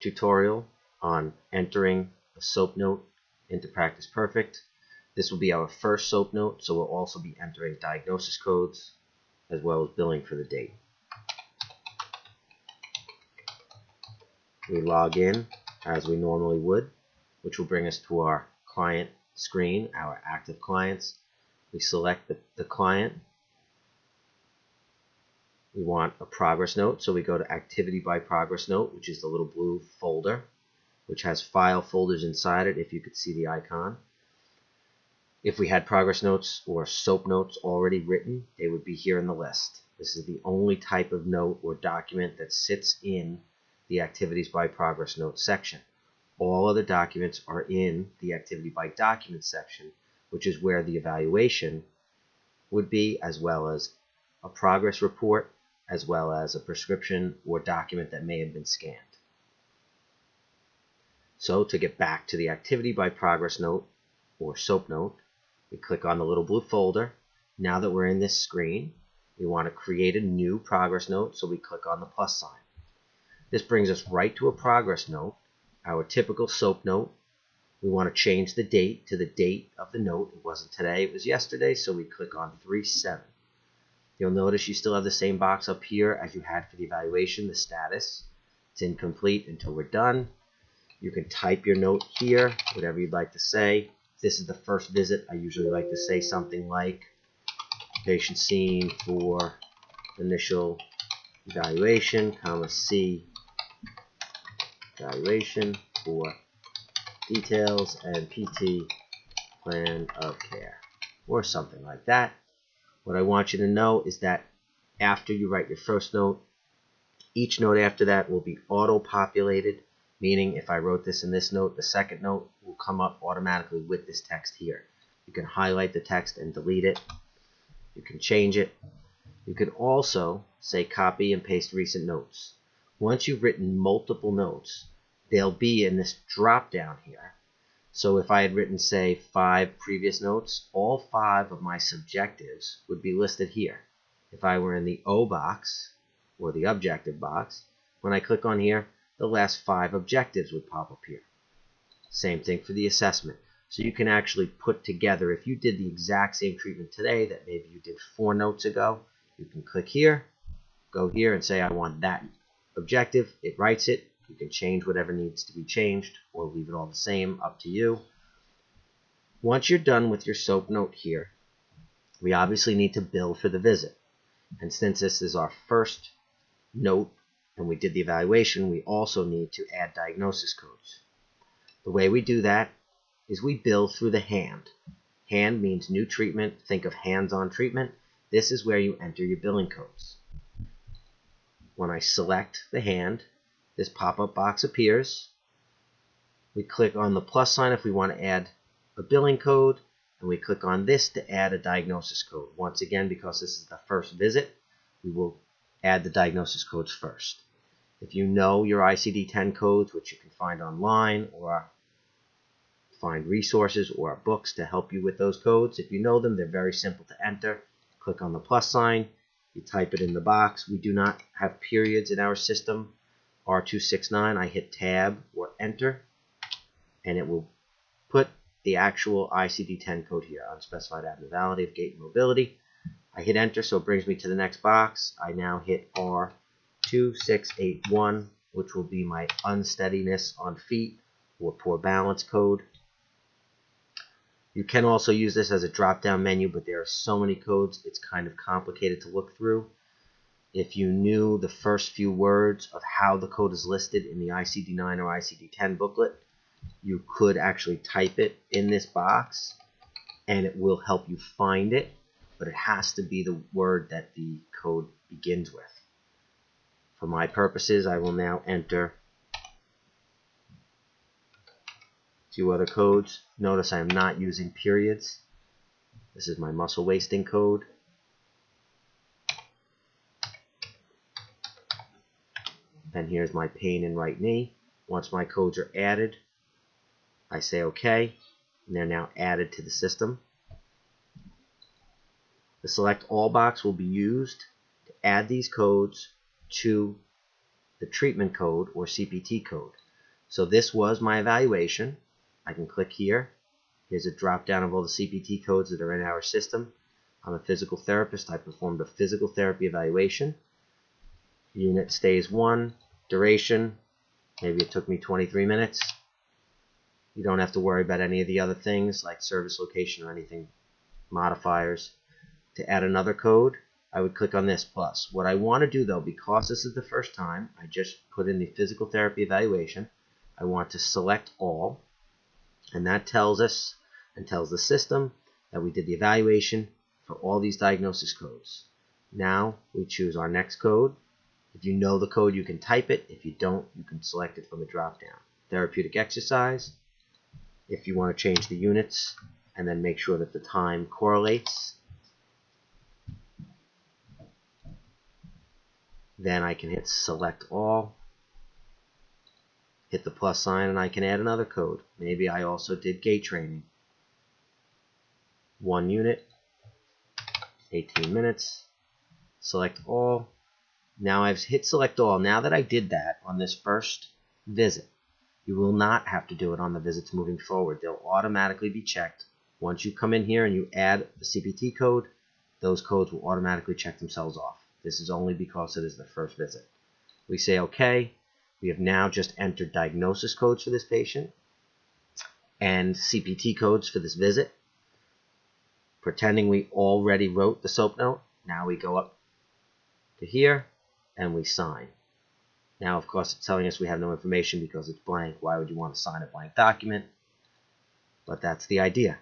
tutorial on entering a SOAP note into Practice Perfect. This will be our first SOAP note, so we'll also be entering diagnosis codes as well as billing for the date. We log in as we normally would, which will bring us to our client screen, our active clients. We select the client. We want a progress note, so we go to Activity by Progress Note, which is the little blue folder, which has file folders inside it, if you could see the icon. If we had progress notes or SOAP notes already written, they would be here in the list. This is the only type of note or document that sits in the Activities by Progress Note section. All other documents are in the Activity by Document section, which is where the evaluation would be, as well as a progress report, as well as a prescription or document that may have been scanned. So to get back to the Activity by Progress Note or SOAP note, we click on the little blue folder. Now that we're in this screen, we want to create a new progress note, so we click on the plus sign. This brings us right to a progress note, our typical SOAP note. We want to change the date to the date of the note. It wasn't today, it was yesterday, so we click on 3/7. You'll notice you still have the same box up here as you had for the evaluation, the status. It's incomplete until we're done. You can type your note here, whatever you'd like to say. If this is the first visit, I usually like to say something like, patient seen for initial evaluation, comma, C, evaluation for details and PT plan of care, or something like that. What I want you to know is that after you write your first note, each note after that will be auto-populated, meaning if I wrote this in this note, the second note will come up automatically with this text here. You can highlight the text and delete it. You can change it. You can also say copy and paste recent notes. Once you've written multiple notes, they'll be in this drop down here. So if I had written, say, 5 previous notes, all 5 of my subjectives would be listed here. If I were in the O box, or the objective box, when I click on here, the last 5 objectives would pop up here. Same thing for the assessment. So you can actually put together, if you did the exact same treatment today that maybe you did 4 notes ago, you can click here, go here and say I want that objective. It writes it. You can change whatever needs to be changed or leave it all the same, up to you. Once you're done with your SOAP note here, we obviously need to bill for the visit. And since this is our first note and we did the evaluation, we also need to add diagnosis codes. The way we do that is we bill through the hand. Hand means new treatment. Think of hands-on treatment. This is where you enter your billing codes. When I select the hand, this pop-up box appears. We click on the plus sign if we want to add a billing code, and we click on this to add a diagnosis code. Once again, because this is the first visit, we will add the diagnosis codes first. If you know your ICD-10 codes, which you can find online or find resources or books to help you with those codes, if you know them, they're very simple to enter. Click on the plus sign, you type it in the box. We do not have periods in our system. R269, I hit tab or enter, and it will put the actual ICD-10 code here, unspecified abnormality of gait and mobility. I hit enter, so it brings me to the next box. I now hit R2681, which will be my unsteadiness on feet or poor balance code. You can also use this as a drop-down menu, but there are so many codes, it's kind of complicated to look through. If you knew the first few words of how the code is listed in the ICD-9 or ICD-10 booklet, you could actually type it in this box, and it will help you find it, but it has to be the word that the code begins with. For my purposes, I will now enter a few other codes. Notice I am not using periods. This is my muscle wasting code. And here's my pain in right knee. Once my codes are added, I say OK, and they're now added to the system. The Select All box will be used to add these codes to the treatment code or CPT code. So this was my evaluation. I can click here. Here's a drop down of all the CPT codes that are in our system. I'm a physical therapist. I performed a physical therapy evaluation. Unit stays 1. Duration, maybe it took me 23 minutes. You don't have to worry about any of the other things like service location or anything, modifiers. To add another code, I would click on this plus. What I want to do though, because this is the first time, I just put in the physical therapy evaluation. I want to select all, and that tells us and tells the system that we did the evaluation for all these diagnosis codes. Now we choose our next code. If you know the code, you can type it. If you don't, you can select it from the drop down. Therapeutic exercise. If you want to change the units and then make sure that the time correlates, then I can hit select all, hit the plus sign, and I can add another code. Maybe I also did gait training. 1 unit, 18 minutes, select all. Now I've hit select all. Now that I did that on this first visit, you will not have to do it on the visits moving forward. They'll automatically be checked. Once you come in here and you add the CPT code, those codes will automatically check themselves off. This is only because it is the first visit. We say OK. We have now just entered diagnosis codes for this patient and CPT codes for this visit. Pretending we already wrote the SOAP note, now we go up to here and we sign. Now, of course, it's telling us we have no information because it's blank. Why would you want to sign a blank document? But that's the idea.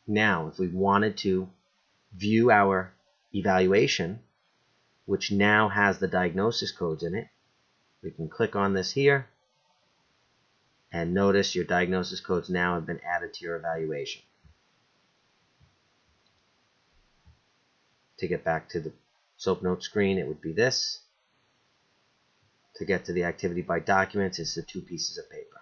Now, if we wanted to view our evaluation, which now has the diagnosis codes in it, we can click on this here, and notice your diagnosis codes now have been added to your evaluation. To get back to the SOAP note screen, it would be this. To get to the activity by documents, it's the 2 pieces of paper.